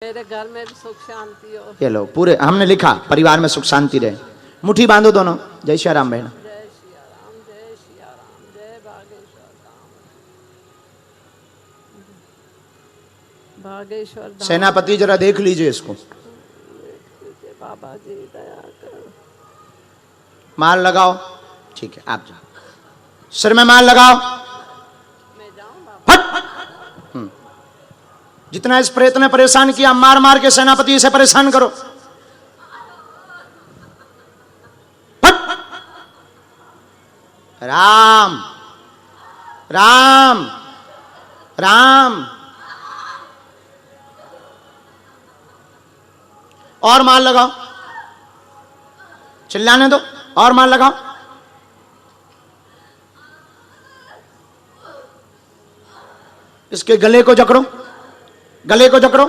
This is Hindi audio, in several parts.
मेरे घर में भी सुख शांति हो। ये लो पूरे हमने लिखा परिवार में सुख शांति रहे। मुट्ठी बांधो दोनों। जय श्री राम बहन। जय सिया राम, जय सिया राम, जय बागेश्वर धाम। बागेश्वर धाम। सेनापति जरा देख लीजिए इसको। बाबा जी दया कर। माल लगाओ। ठीक है आप जाओ। सिर में माल लगाओ। मैं जाऊं बाबा? हट। जितना इस प्रेत ने परेशान किया मार मार के सेनापति इसे परेशान करो। हट। राम राम राम। और माल लगाओ। चिल्लाने दो। और माल लगाओ। इसके गले को जकड़ो। गले को जकड़ो।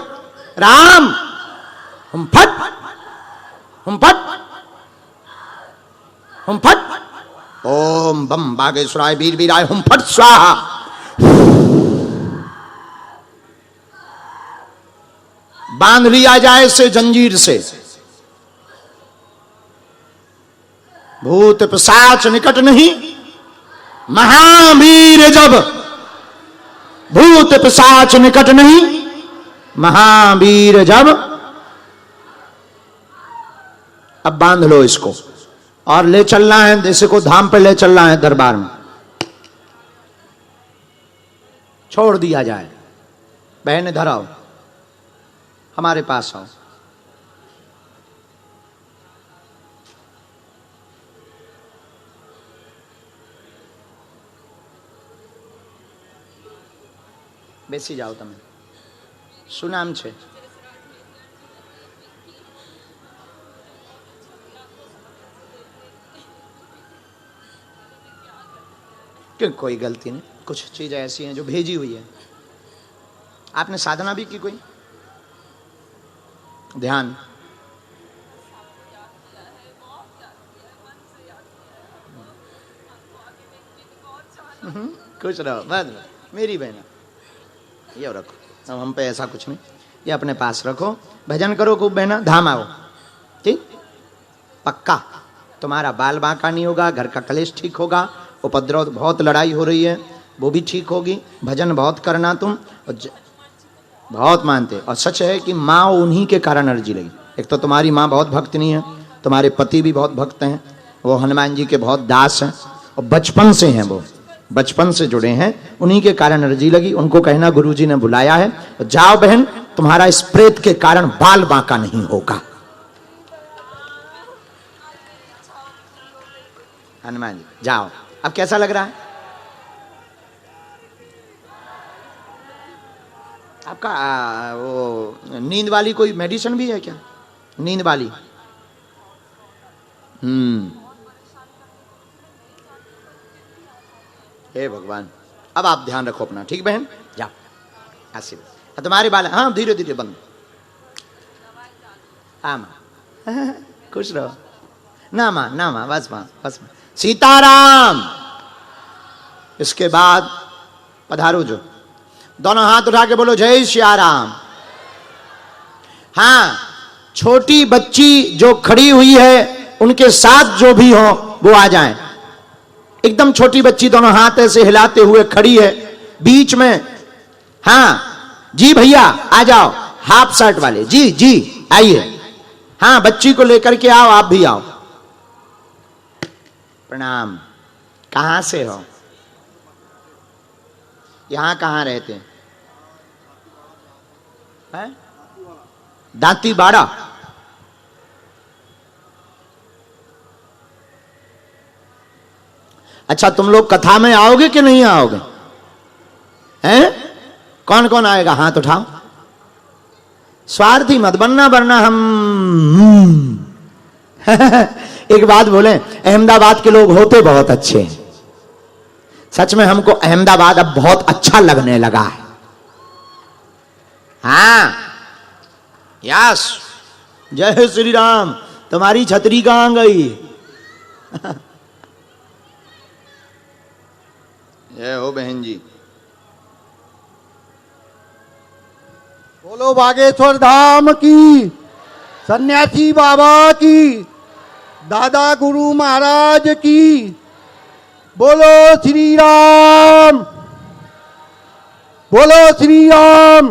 राम हम फट हम फट हम फट। ओम बम बागेश्वराय वीर वीराय हम फट स्वाहा। बांध लिया जाए से जंजीर से। भूत पिशाच निकट नहीं। महावीर जब भूत पिशाच निकट नहीं। महावीर जब। अब बांध लो इसको और ले चलना है। जैसे को धाम पे ले चलना है दरबार में। छोड़ दिया जाए। बहन इधर आओ। हमारे पास आओ। બેસી જાઓ તમે। શું નામ છે? क्यों कोई गलती नहीं। कुछ चीजें ऐसी हैं जो भेजी हुई है। आपने साधना भी की कोई? ध्यान। खुश रहो। बस मेरी बहन ये रखो। अब हम पे ऐसा कुछ नहीं। ये अपने पास रखो। भजन करो खूब बहना। धाम आओ। ठीक पक्का। तुम्हारा बाल बांका नहीं होगा। घर का कलेश ठीक होगा। उपद्रव बहुत लड़ाई हो रही है वो भी ठीक होगी। भजन बहुत करना तुम। और बहुत मानते। और सच है कि माँ उन्हीं के कारण अर्जी लगी। एक तो तुम्हारी माँ बहुत भक्तनी है। तुम्हारे पति भी बहुत भक्त हैं। वो हनुमान जी के बहुत दास हैं। और बचपन से हैं। वो बचपन से जुड़े हैं। उन्हीं के कारण अर्जी लगी। उनको कहना गुरुजी ने बुलाया है। जाओ बहन तुम्हारा इस प्रेत के कारण बाल बांका नहीं होगा। हनुमान जी जाओ। अब कैसा लग रहा है आपका? वो नींद वाली कोई मेडिसिन भी है क्या? नींद वाली? हे भगवान। अब आप ध्यान रखो अपना। ठीक बहन जाओ। आशीर्वाद तुम्हारे बाल। हाँ धीरे धीरे बंद। हाँ माँ खुश रहो। ना माँ बस माँ बस माँ। सीताराम। इसके बाद पधारो। जो दोनों हाथ उठा के बोलो जय श्री राम। हाँ छोटी बच्ची जो खड़ी हुई है उनके साथ जो भी हो वो आ जाएं। एकदम छोटी बच्ची दोनों हाथ ऐसे हिलाते हुए खड़ी है बीच में। हाँ जी भैया आ जाओ। हाफ शर्ट वाले जी जी आइए। हाँ बच्ची को लेकर के आओ। आप भी आओ। प्रणाम। कहां से हो? यहां कहां रहते हैं? दांती बाड़ा। अच्छा तुम लोग कथा में आओगे कि नहीं आओगे? हैं? कौन कौन आएगा? हाथ उठाओ। स्वार्थी मत बनना वरना हम एक बात बोले अहमदाबाद के लोग होते बहुत अच्छे हैं। सच में हमको अहमदाबाद अब बहुत अच्छा लगने लगा है। हाँ यस। जय श्री राम। तुम्हारी छतरी कहां गई? जय हो बहन जी। बोलो। बोलो बागेश्वर धाम की, सन्यासी बाबा की, दादा गुरु महाराज की। बोलो श्री राम, बोलो श्री राम।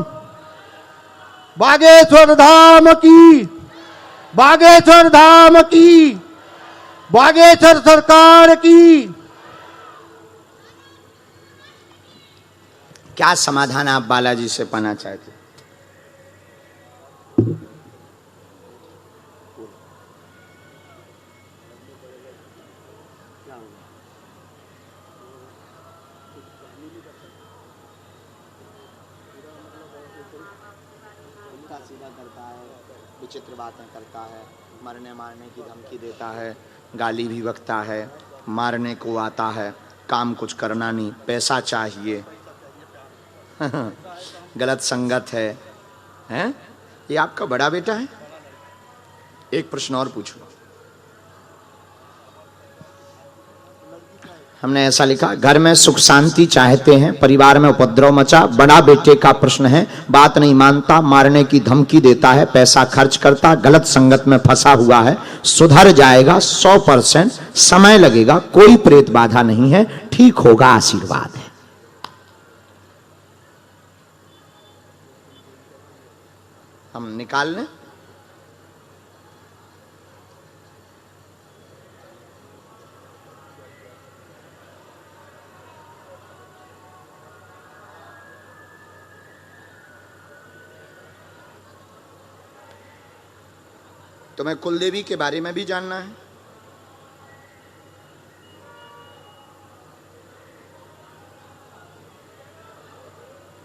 बागेश्वर धाम की, बागेश्वर धाम की, बागेश्वर सरकार की। क्या समाधान आप बालाजी से पाना चाहते? सीधा करता है, विचित्र बातें करता है, मरने मारने की धमकी देता है, गाली भी बकता है, मारने को आता है, काम कुछ करना नहीं, पैसा चाहिए, गलत संगत है, हैं? ये आपका बड़ा बेटा है? एक प्रश्न और पूछो। हमने ऐसा लिखा, घर में सुख शांति चाहते हैं, परिवार में उपद्रव मचा, बड़ा बेटे का प्रश्न है, बात नहीं मानता, मारने की धमकी देता है, पैसा खर्च करता, गलत संगत में फंसा हुआ है, सुधर जाएगा 100%, समय लगेगा, कोई प्रेत बाधा नहीं है, ठीक होगा, आशीर्वाद है। हम निकाल लें। तुम्हें कुलदेवी के बारे में भी जानना है?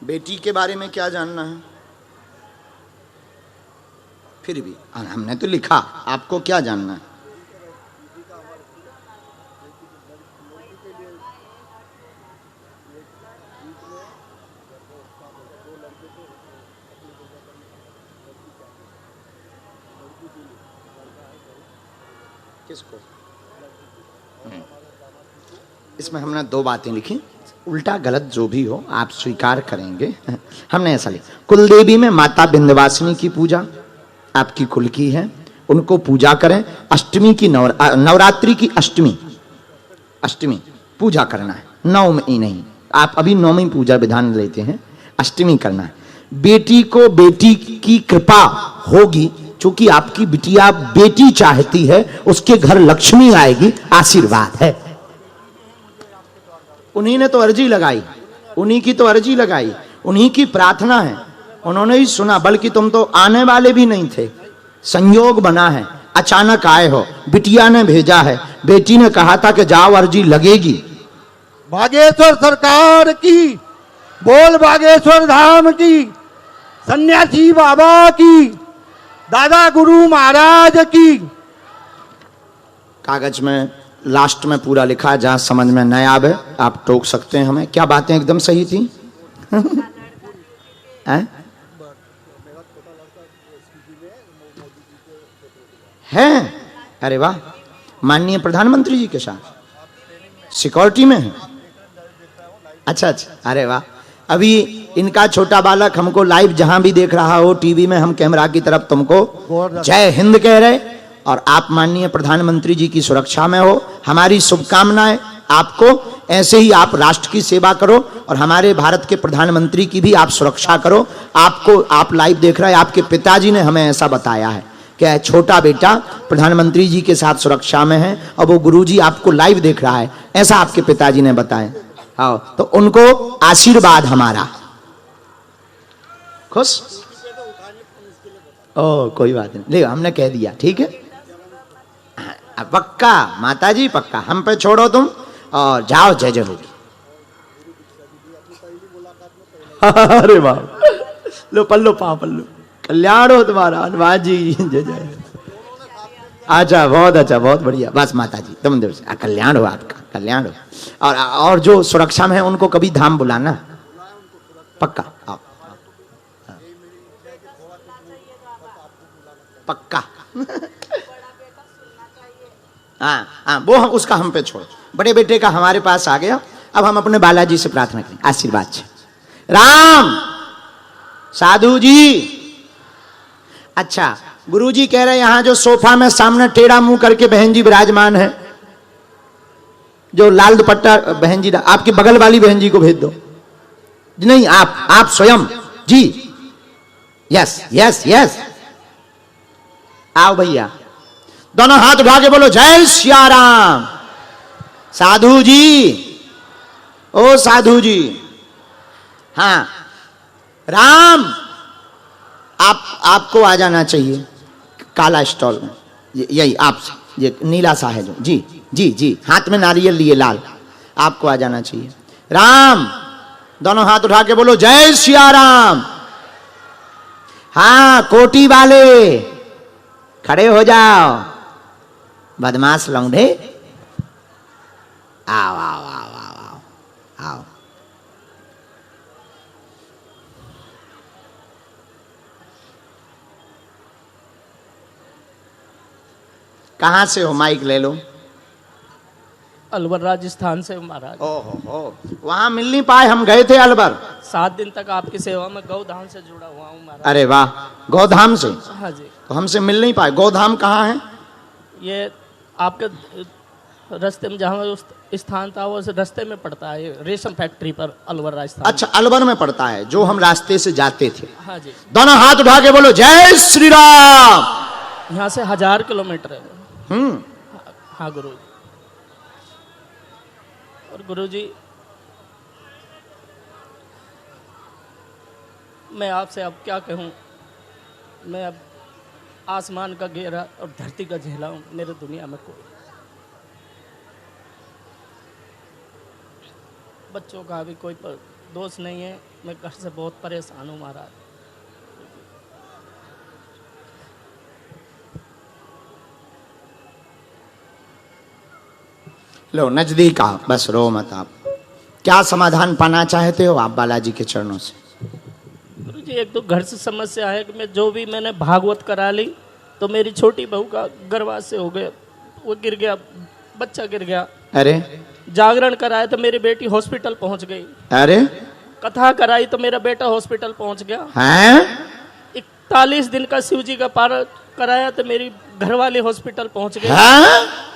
बेटी के बारे में क्या जानना है? फिर भी हमने तो लिखा, आपको क्या जानना है? किसको? इसमें हमने दो बातें लिखी, उल्टा गलत जो भी हो आप स्वीकार करेंगे। हमने ऐसा लिखा, कुलदेवी में माता विंध्यवासिनी की पूजा आपकी कुल की है, उनको पूजा करें। अष्टमी की नवरात्रि की अष्टमी पूजा करना है, नवमी नहीं। आप अभी नवमी पूजा विधान लेते हैं, अष्टमी करना है। बेटी को बेटी की कृपा होगी, चूंकि आपकी बिटिया बेटी चाहती है, उसके घर लक्ष्मी आएगी, आशीर्वाद है। उन्हीं ने तो अर्जी लगाई, उन्हीं की तो अर्जी लगाई, उन्हीं की प्रार्थना है, उन्होंने ही सुना। बल्कि तुम तो आने वाले भी नहीं थे, संयोग बना है, अचानक आए हो, बिटिया ने भेजा है, बेटी ने कहा था कि जाओ अर्जी लगेगी। बागेश्वर सरकार की, बोल बागेश्वर धाम की, सन्यासी बाबा की, दादा गुरु महाराज की। कागज में लास्ट में पूरा लिखा है, जहां समझ में न आवे आप टोक सकते हैं हमें। क्या बातें एकदम सही थी? हैं? अरे वाह, माननीय प्रधानमंत्री जी के साथ सिक्योरिटी में है। अच्छा अच्छा, अरे वाह। अभी इनका छोटा बालक हमको लाइव जहां भी देख रहा हो टीवी में, हम कैमरा की तरफ तुमको जय हिंद कह रहे, और आप माननीय प्रधानमंत्री जी की सुरक्षा में हो। हमारी शुभकामनाएं आपको, ऐसे ही आप राष्ट्र की सेवा करो और हमारे भारत के प्रधानमंत्री की भी आप सुरक्षा करो। आपको, आप लाइव देख रहे हैं, आपके पिताजी ने हमें ऐसा बताया है कि छोटा बेटा प्रधानमंत्री जी के साथ सुरक्षा में है, और वो गुरुजी आपको लाइव देख रहा है, ऐसा आपके पिताजी ने बताया। आओ तो उनको आशीर्वाद हमारा। खुश? ओ कोई बात नहीं, ले हमने कह दिया, ठीक है। पक्का माताजी, पक्का हम पे छोड़ो तुम, और जाओ, जय जय होगी। अरे वाह, लो पल्लो पा पल्लो, कल्याण हो तुम्हारा हनुमान जी, जय जय। अच्छा, बहुत अच्छा, बहुत बढ़िया। बस माताजी तुम देर से कल्याण हो, आपका कल्याण हो। और जो सुरक्षा में है उनको कभी धाम बुलाना, पक्का आओ, पक्का। हाँ हाँ, वो हम उसका हम पे छोड़, बड़े बेटे का हमारे पास आ गया। अब हम अपने बालाजी से प्रार्थना करें आशीर्वाद से। राम साधु जी। अच्छा, गुरुजी कह रहे यहां जो सोफा में सामने टेढ़ा मुंह करके बहन जी विराजमान है, जो लाल दुपट्टा बहन जी, आपकी बगल वाली बहन जी को भेज दो। नहीं, आप स्वयं जी। यस यस यस, आओ भैया, दोनों हाथ उठा के बोलो जय सिया राम। साधु जी, ओ साधु जी, हाँ राम, आपको आ जाना चाहिए काला स्टॉल में, यही आप, ये नीला सा है जो, जी जी जी, हाथ में नारियल लिए लाल, आपको आ जाना चाहिए। राम, दोनों हाथ उठा के बोलो जय सिया राम। हाँ, कोटी वाले खड़े हो जाओ, बदमाश लौंडे, आओ आओ आओ आओ आओ आओ। कहां से हो? माइक ले लो। अलवर राजस्थान से महाराज। ओहो, वहां मिल नहीं पाए, हम गए थे अलवर। 7 दिन तक आपकी सेवा में गौधाम से जुड़ा हुआ हूँ महाराज। अरे वाह, गौधाम से? हाँ जी। तो हमसे मिल नहीं पाए। गौधाम कहाँ है? ये आपके रास्ते में जहाँ उस स्थान था वो रास्ते में पड़ता है, रेशम फैक्ट्री पर, अलवर राजस्थान। अच्छा, अलवर में पड़ता है, जो हम रास्ते से जाते थे। हाँ जी। दोनों हाथ उठा के बोलो जय श्री राम। यहाँ से 1000 किलोमीटर है। हाँ गुरु जी। और गुरु जी, मैं आपसे अब क्या कहूँ, मैं अब आसमान का घेरा और धरती का झेला हूँ, मेरे दुनिया में कोई बच्चों का भी कोई दोष नहीं है। मैं घर से बहुत परेशान हूँ महाराज। लो नजदीक आओ, बस रो मत आप। क्या समाधान पाना चाहते हो आप बालाजी के चरणों से? गुरु जी, एक तो घर से समस्या है कि मैं जो भी मैंने भागवत करा ली तो मेरी छोटी बहू का गर्भाशय से हो गया, वो गिर गया, बच्चा गिर गया। अरे, जागरण कराया तो मेरी बेटी हॉस्पिटल पहुंच गई। अरे, कथा कराई तो मेरा बेटा हॉस्पिटल पहुंच गया। हैं? 41 दिन का शिव जी का पारण कराया तो मेरी घरवाली हॉस्पिटल पहुंच गई। हैं?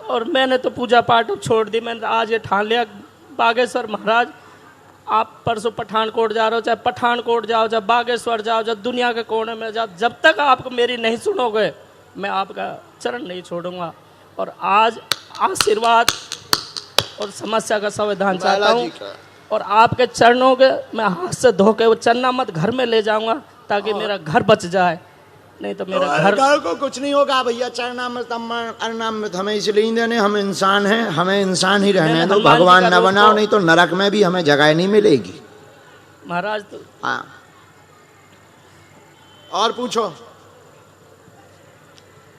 और मैंने तो पूजा पाठ छोड़ दी। मैंने आज ये ठान लिया, बागेश्वर महाराज, आप परसों पठानकोट जा रहे हो, चाहे पठानकोट जाओ, चाहे बागेश्वर जाओ, चाहे दुनिया के कोने में जाओ, जब तक आप मेरी नहीं सुनोगे मैं आपका चरण नहीं छोड़ूंगा। और आज आशीर्वाद और समस्या का समाधान चाहता हूँ, और आपके चरणों के मैं हाथ से धो के वो चन्ना मत घर में ले जाऊंगा ताकि मेरा घर बच जाए, नहीं तो मेरा घर को कुछ नहीं होगा भैया। चरणामृत अरणामृत हमें इसलिए देने, हम इंसान हैं, हमें इंसान ही रहने दो, भगवान न बनाओ, नहीं तो नरक में भी हमें जगह नहीं मिलेगी महाराज। तो हाँ, और पूछो।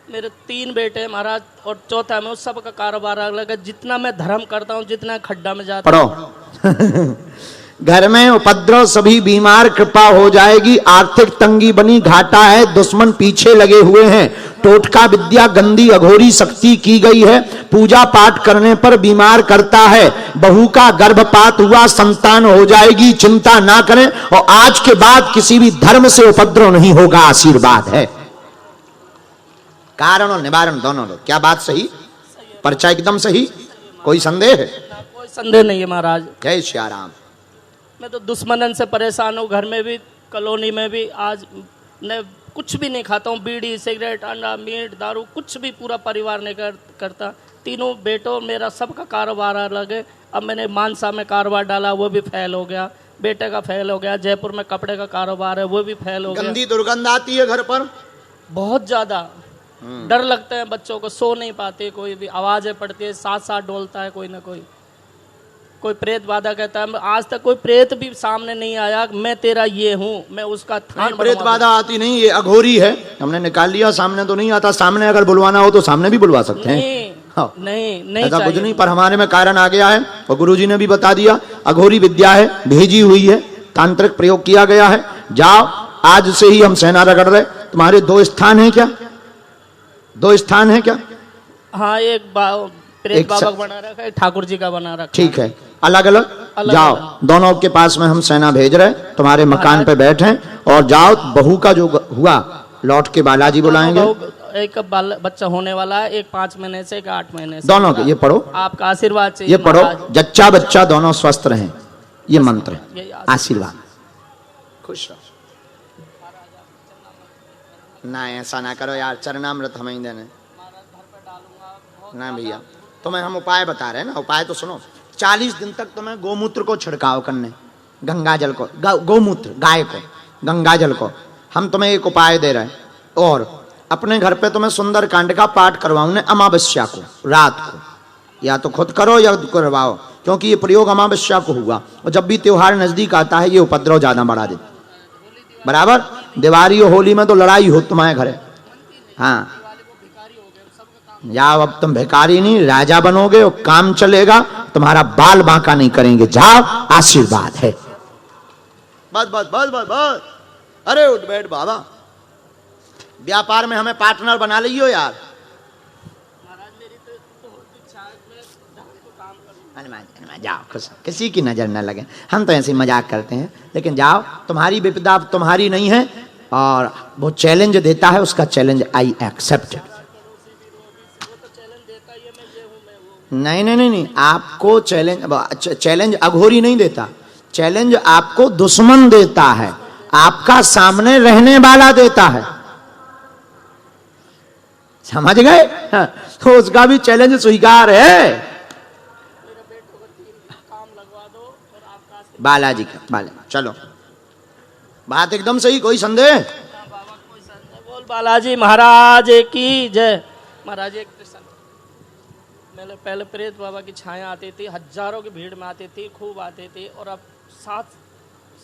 मेरे 3 बेटे हैं महाराज, और चौथा में उस सब का कारोबार अलग है। जितना मैं धर्म करता हूँ, जितना खड्डा में जाता हूँ। पढ़ो। घर में उपद्रव, सभी बीमार, कृपा हो जाएगी, आर्थिक तंगी बनी, घाटा है, दुश्मन पीछे लगे हुए हैं, टोटका विद्या गंदी अघोरी शक्ति की गई है, पूजा पाठ करने पर बीमार करता है, बहू का गर्भपात हुआ, संतान हो जाएगी, चिंता ना करें, और आज के बाद किसी भी धर्म से उपद्रव नहीं होगा, आशीर्वाद है। कारण और निवारण दोनों लो। क्या बात सही? पर्चा एकदम सही, कोई संदेह है? कोई संदेह नहीं है महाराज। जय श्री राम। मैं तो दुश्मनन से परेशान हूँ, घर में भी, कॉलोनी में भी। आज मैं कुछ भी नहीं खाता हूँ, बीड़ी, सिगरेट, अंडा, मीट, दारू, कुछ भी पूरा परिवार नहीं करता। 3 बेटों, मेरा सबका कारोबार अलग है। अब मैंने मानसा में कारोबार डाला, वो भी फेल हो गया, बेटे का फेल हो गया। जयपुर में कपड़े का कारोबार है, वो भी फेल हो गया। गंदी दुर्गंध आती है घर पर बहुत ज्यादा, डर लगता है बच्चों को, सो नहीं पाते, कोई भी आवाजें पड़ती है, साथ साथ डोलता है कोई ना कोई प्रेत बाधा कहता है। आज तक कोई प्रेत भी सामने नहीं आया, मैं तेरा ये हूँ, मैं उसका थान। प्रेत बाधा आती नहीं, ये अघोरी है, हमने निकाल लिया, सामने तो नहीं आता। सामने अगर बुलवाना हो तो सामने भी बुलवा सकते हैं। नहीं ऐसा कुछ नहीं, पर हमारे में कारण आ गया है, और गुरुजी ने भी बता दिया, अघोरी विद्या है, भेजी हुई है, तांत्रिक प्रयोग किया गया है। जाओ, आज से ही हम सेना रगड़ रहे। तुम्हारे 2 स्थान है क्या? 2 स्थान है क्या? हाँ, एक प्रेत बाबा बना रखा है, ठाकुर जी का बना रखा है। ठीक है, अलग अलग अलग जाओ, दोनों के पास में हम सेना भेज रहे, तुम्हारे मकान पे बैठे और जाओ। बहू का जो हुआ लौट के बालाजी बुलाएंगे। एक बच्चा होने वाला है, एक 5 महीने से, एक 8 महीने से। दोनों के ये पढ़ो, आपका आशीर्वाद चाहिए। ये पढ़ो, महाराज। जच्चा बच्चा दोनों स्वस्थ रहें, ये मंत्र है, आशीर्वाद। खुश रहो ना, ऐसा ना करो यार, चरणामृत हमें ही देने ना भैया। तुम्हें हम उपाय बता रहे हैं ना, उपाय तो सुनो। 40 दिन तक तुम्हें गोमूत्र को छिड़काव करने, गंगा जल को, गोमूत्र गाय को, गंगा जल को हम तुम्हें एक उपाय दे रहे हैं। और अपने घर पे तुम्हें सुंदर कांड का पाठ करवाऊंगे अमावस्या को रात को, या तो खुद करो या करवाओ, क्योंकि ये प्रयोग अमावस्या को हुआ और जब भी त्योहार नजदीक आता है ये उपद्रव ज्यादा बढ़ा दे। बराबर, दिवाली और होली में तो लड़ाई हो तुम्हारे घर। हाँ, जाओ, अब तुम भिखारी नहीं राजा बनोगे और काम चलेगा, तुम्हारा बाल बांका नहीं करेंगे। जाओ, आशीर्वाद है। बस बस बस बस बस, अरे उठ बैठ बाबा, व्यापार में हमें पार्टनर बना लियो यार। हनुमान जाओ, खुश, किसी की नजर न लगे, हम तो ऐसे ही मजाक करते हैं। लेकिन जाओ, तुम्हारी विपदा तुम्हारी नहीं है, और वो चैलेंज देता है, उसका चैलेंज आई एक्सेप्ट। नहीं नहीं नहीं नहीं, आपको चैलेंज अघोरी नहीं देता, चैलेंज आपको दुश्मन देता है, आपका सामने रहने वाला देता है, समझ गए? तो उसका भी चैलेंज स्वीकार है। बालाजी का, चलो, बात एकदम सही, कोई संदेह? बोल बालाजी महाराज की जय। महाराज एक पहले प्रेत बाबा की छाया आती थी, हजारों की भीड़ में आती थी, खूब आती थी, और अब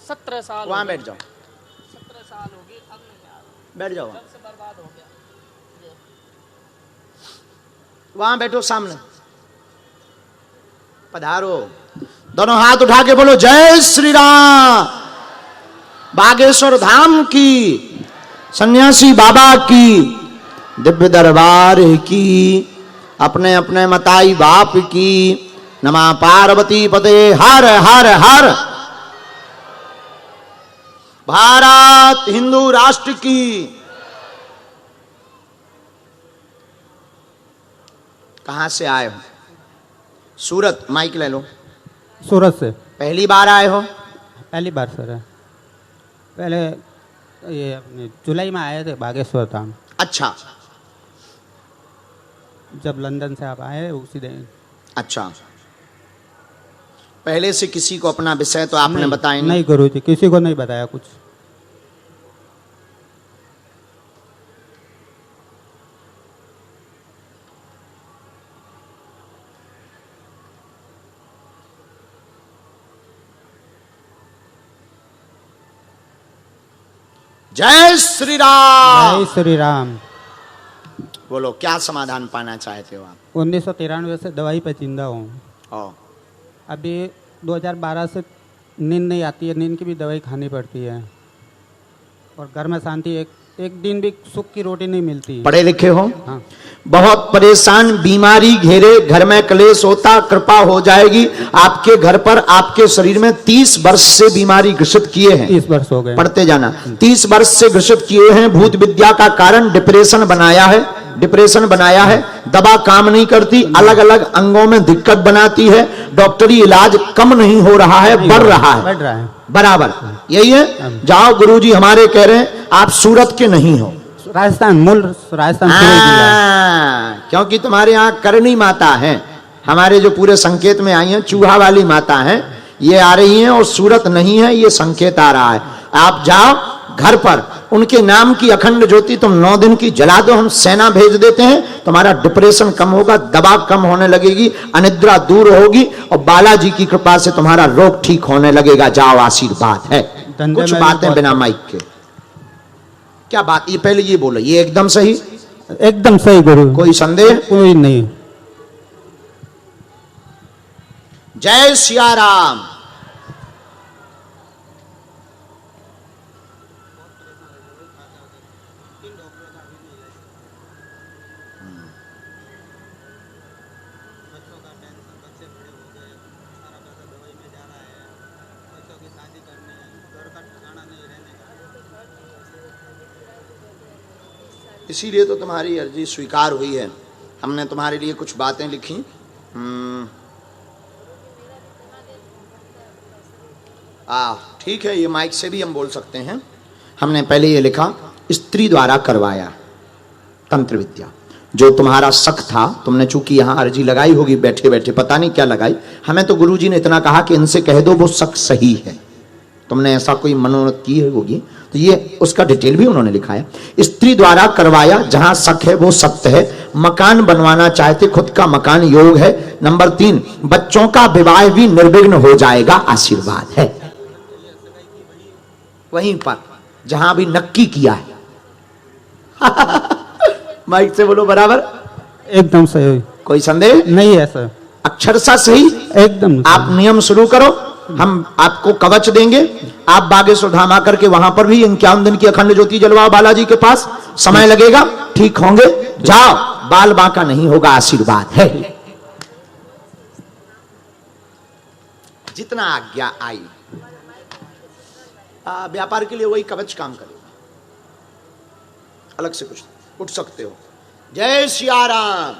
17 साल वहां बैठ जाओ, 17 साल होगी, अब नहीं आ रहा, बैठ जाओ, जब से बर्बाद हो गया। वहां बैठो, सामने पधारो, दोनों हाथ उठा के बोलो जय श्री राम। बागेश्वर धाम की, सन्यासी बाबा की दिव्य दरबार की, अपने अपने मताई बाप की, नमः पार्वती पते हर हर हर। भारत हिंदू राष्ट्र की। कहां से आए हो? सूरत, माइक ले लो। सूरत से। पहली बार आए हो? पहली बार सर है, पहले ये अपने जुलाई में आए थे बागेश्वर धाम। अच्छा, जब लंदन से आप आए उसी दिन। अच्छा, पहले से किसी को अपना विषय तो आपने बताया नहीं? नहीं गुरु जी, किसी को नहीं बताया कुछ। जय श्री राम। जय श्री राम। बोलो, क्या समाधान पाना चाहते हो आप? 1993 से दवाई पे जिंदा हूँ। अभी 2012 से नींद नहीं आती है, नींद की भी दवाई खानी पड़ती है, और घर में शांति, एक दिन भी सुख की रोटी नहीं मिलती। पढ़े लिखे हो? हाँ। बहुत परेशान, बीमारी घेरे, घर में क्लेश होता, कृपा हो जाएगी आपके घर पर। आपके शरीर में 30 वर्ष से बीमारी ग्रसित किए हैं। 30 वर्ष हो गए। पढ़ते जाना, 30 वर्ष से ग्रसित किए हैं। भूत विद्या का कारण डिप्रेशन बनाया है, डिप्रेशन बनाया है, दवा काम नहीं करती, अलग अलग अंगों में दिक्कत बनाती है, डॉक्टरी इलाज कम नहीं हो रहा है, बढ़ रहा है, बराबर, यही है। जाओ, गुरुजी हमारे कह रहे हैं आप सूरत के नहीं हो, राजस्थान, मूल राजस्थान। क्योंकि तुम्हारे यहाँ करणी माता है, हमारे जो पूरे संकेत में आई हैं, चूहा वाली माता है, ये आ रही हैं, और सूरत नहीं है, ये संकेत आ रहा है। आप जाओ घर पर, उनके नाम की अखंड ज्योति तुम 9 दिन की जला दो, हम सेना भेज देते हैं, तुम्हारा डिप्रेशन कम होगा, दबाव कम होने लगेगी, अनिद्रा दूर होगी, और बालाजी की कृपा से तुम्हारा रोग ठीक होने लगेगा। जाओ, आशीर्वाद है। कुछ बातें बिना माइक के। क्या बात? ये पहले ये बोलो, ये एकदम सही? एकदम सही गुरु। कोई संदेह? कोई नहीं। जय सिया राम। इसीलिए तो तुम्हारी अर्जी स्वीकार हुई है। हमने तुम्हारे लिए कुछ बातें लिखी। ठीक है, ये माइक से भी हम बोल सकते हैं। हमने पहले ये लिखा, स्त्री द्वारा करवाया तंत्र विद्या। जो तुम्हारा शक था, तुमने चूंकि यहाँ अर्जी लगाई होगी बैठे बैठे, पता नहीं क्या लगाई, हमें तो गुरुजी ने इतना कहा कि इनसे कह दो वो शक सही है। तुमने ऐसा कोई मनोरथ की होगी, तो ये उसका डिटेल भी उन्होंने लिखा है। स्त्री द्वारा करवाया, जहां शक है वो सत्य है। मकान बनवाना चाहते, खुद का मकान योग है। नंबर 3, बच्चों का विवाह भी निर्विघ्न हो जाएगा, आशीर्वाद है। वहीं पर जहां भी नक्की किया है। माइक से बोलो बराबर, एकदम सही, कोई संदेह नहीं है सर, अक्षरशः सही, एकदम। आप नियम शुरू करो, हम आपको कवच देंगे। आप बागेश्वर धाम आकर के वहां पर भी 51 दिन की अखंड ज्योति जलवाओ बालाजी के पास, समय लगेगा, ठीक होंगे। जाओ, बाल बांका नहीं होगा, आशीर्वाद है। जितना आज्ञा आई, व्यापार के लिए वही कवच काम करेगा, अलग से कुछ उठ सकते हो। जय सिया राम।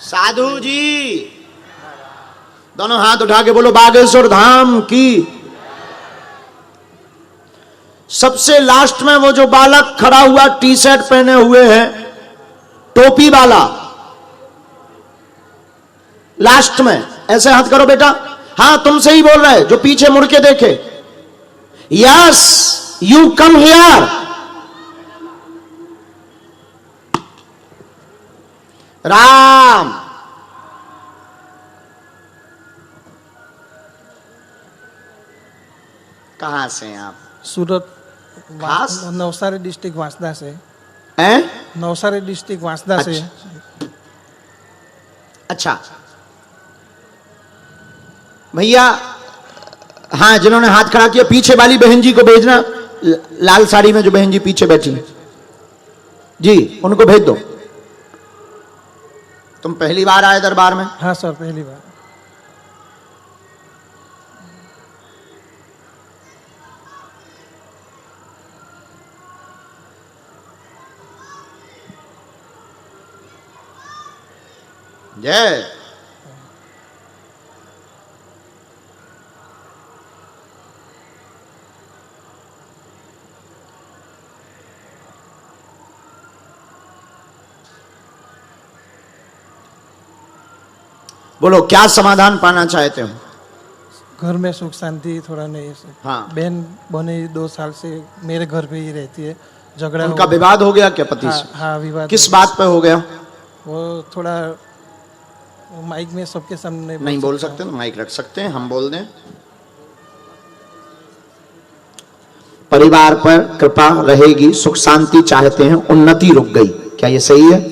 साधु जी दोनों हाथ उठा के बोलो बागेश्वर धाम की। सबसे लास्ट में वो जो बालक खड़ा हुआ, टी शर्ट पहने हुए है, टोपी वाला, लास्ट में ऐसे हाथ करो बेटा। हाँ, तुमसे ही बोल रहे, जो पीछे मुड़ के देखे। Yes, you come here. Ram. कहां से हैं आप? सूरत, खास? नवसारी डिस्ट्रिक्ट वांसदा से। हैं? नवसारी डिस्ट्रिक्ट वांसदा से। अच्छा भैया, हाँ, जिन्होंने हाथ खड़ा किया पीछे वाली बहन जी को भेजना, लाल साड़ी में जो बहन जी पीछे बैठी हैं जी, उनको भेज दो। तुम पहली बार आए दरबार में? हाँ सर, पहली बार। जय। बोलो, क्या समाधान पाना चाहते हो? घर में सुख शांति थोड़ा नहीं है। हाँ। बहन बने 2 साल से मेरे घर पे ही रहती है। झगड़ा उनका विवाद हो गया क्या पति से? हाँ, विवाद। किस बात पे हो गया? वो थोड़ा माइक में सबके सामने नहीं बोल सकते तो माइक रख सकते हैं, हम बोल दें। परिवार पर कृपा रहेगी, सुख शांति चाहते हैं, उन्नति रुक गई, क्या ये सही है?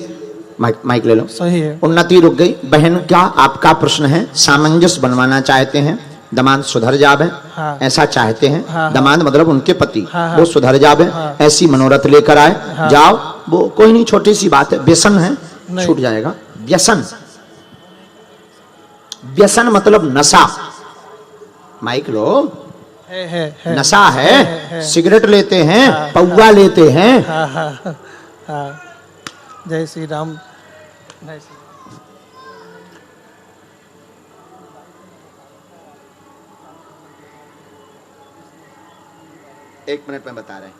माइक ले लो। सही है। उन्नति रुक गई। बहन का आपका प्रश्न है, सामंजस्य बनवाना चाहते हैं, दामाद सुधर जावे। हाँ। ऐसा चाहते हैं। हाँ। दामाद मतलब उनके पति। हाँ। वो सुधर जावे। हाँ। ऐसी मनोरथ लेकर आए। हाँ। जाओ, वो कोई नहीं, छोटी सी बात है, व्यसन है, छूट जाएगा। व्यसन, व्यसन मतलब नशा। माइक लो। है। नशा है। सिगरेट लेते हैं। हाँ। पौवा लेते हैं। हाँ हाँ हाँ। जय श्री राम। जय श्री एक मिनट में बता रहे हैं।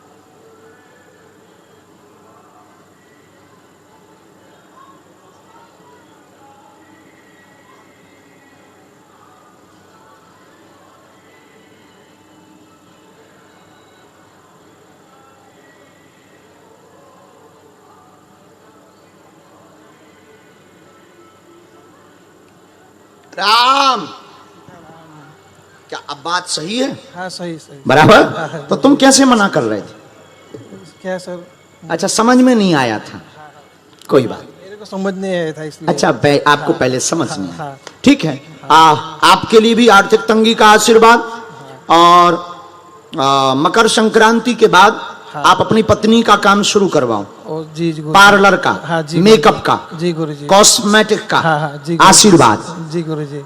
राम, क्या अब बात सही है? हाँ, सही सही। बराबर। तो तुम कैसे मना कर रहे थे? क्या सर? अच्छा, समझ में नहीं आया था, कोई बात। मेरे को समझ नहीं आया था इसलिए। अच्छा, आपको पहले समझ नहीं आया, हाँ। ठीक है। आपके लिए भी आर्थिक तंगी का आशीर्वाद, और मकर संक्रांति के बाद आप अपनी पत्नी का काम शुरू करवाओ। जी गुरु। पार्लर का, हाँ, जी मेकअप का, जी गुरु जी। कॉस्मेटिक का, हाँ हाँ, जी गुरु। आशीर्वाद। जी गुरु जी।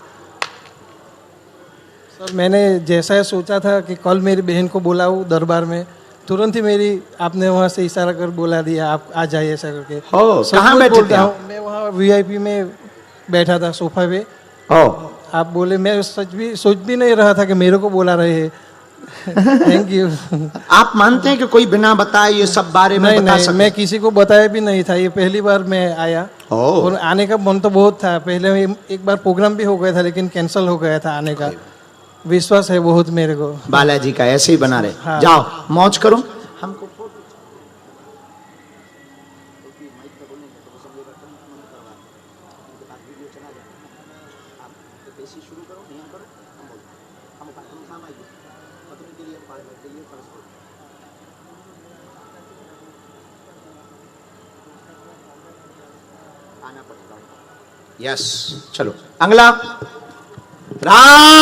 सर, मैंने जैसा सोचा था कि कल मेरी बहन को बुलाऊं दरबार में, तुरंत ही मेरी आपने वहाँ से इशारा कर बोला दिया आप आ जाइए ऐसा करके। हो सब कहाँ कुछ बैठे थे बोलता आप? हूँ, मैं वहाँ वीआईपी में बैठा था सोफा पे। हो आप बोले, मैं सोच भी नहीं रहा था कि मेरे को बोला रहे हैं। Thank you. आप मानते हैं कि कोई बिना बताए ये सब बारे में नहीं बता नहीं, सकता? मैं किसी को बताया भी नहीं था, ये पहली बार मैं आया। ओह। और आने का मन तो बहुत था, पहले एक बार प्रोग्राम भी हो गया था लेकिन कैंसिल हो गया था आने का। विश्वास है बहुत मेरे को। बालाजी का ऐसे ही बना रहे। हाँ। जाओ मौज करो। हमको यस चलो अगला राम